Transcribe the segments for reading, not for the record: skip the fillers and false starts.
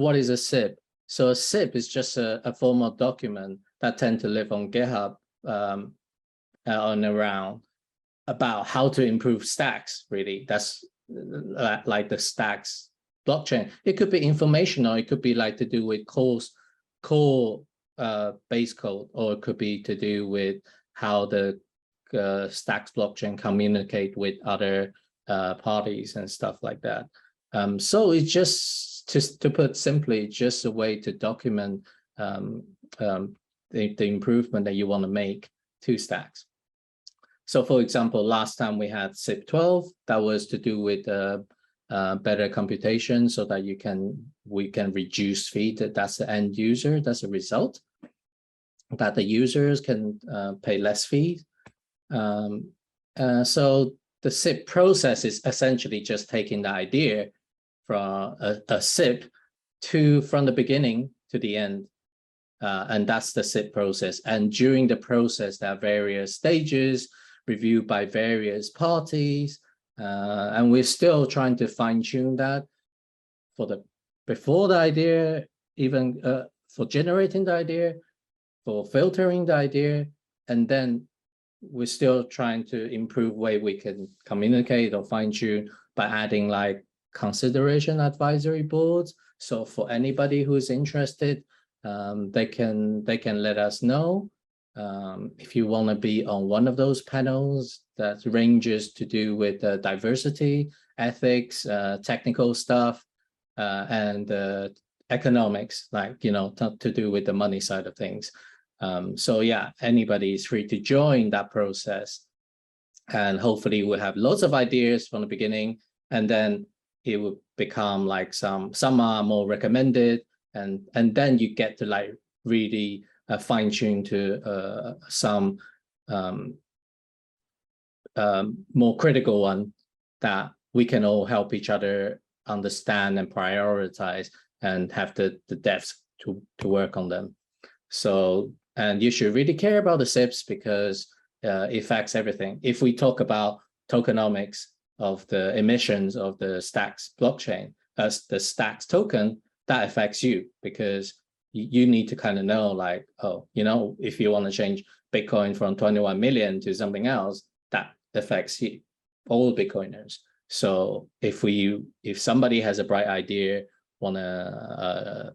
what is a SIP? So a SIP is just a formal document that tend to live on GitHub and around about how to improve stacks, really. That's like the stacks blockchain. It could be informational, it could be like to do with core base code, or it could be to do with how the stacks blockchain communicate with other parties and stuff like that. So it's just to put simply, just a way to document the improvement that you want to make to stacks. So for example, last time we had SIP 12, that was to do with better computation so that we can reduce fee. That's the end user, that's a result, that the users can pay less fees. So the SIP process is essentially just taking the idea from a SIP from the beginning to the end. And that's the SIP process. And during the process, there are various stages reviewed by various parties. And we're still trying to fine tune that before the idea, even for generating the idea, for filtering the idea, and then we're still trying to improve way we can communicate or fine tune by adding like consideration advisory boards. So for anybody who's interested, they can let us know if you want to be on one of those panels that ranges to do with diversity, ethics, technical stuff, and economics, like, you know, to do with the money side of things. So yeah, anybody is free to join that process, and hopefully we'll have lots of ideas from the beginning, and then it will become like some are more recommended, and then you get to like really fine tune to some more critical one that we can all help each other understand and prioritize and have the depth to work on them. So, and you should really care about the SIPs because it affects everything. If we talk about tokenomics of the emissions of the stacks blockchain, as the stacks token, that affects you because you need to kind of know, like, oh, you know, if you want to change Bitcoin from 21 million to something else, that affects you, all Bitcoiners. So if somebody has a bright idea, want to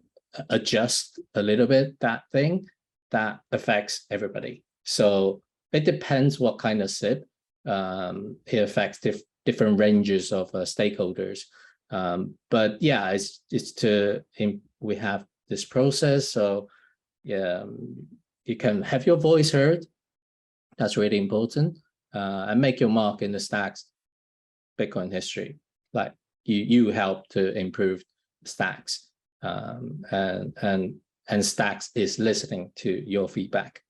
adjust a little bit that thing, that affects everybody. So it depends what kind of SIP. It affects different ranges of stakeholders. But yeah, we have this process, so yeah, you can have your voice heard. That's really important, and make your mark in the stacks Bitcoin history. Like you help to improve stacks, and stacks is listening to your feedback.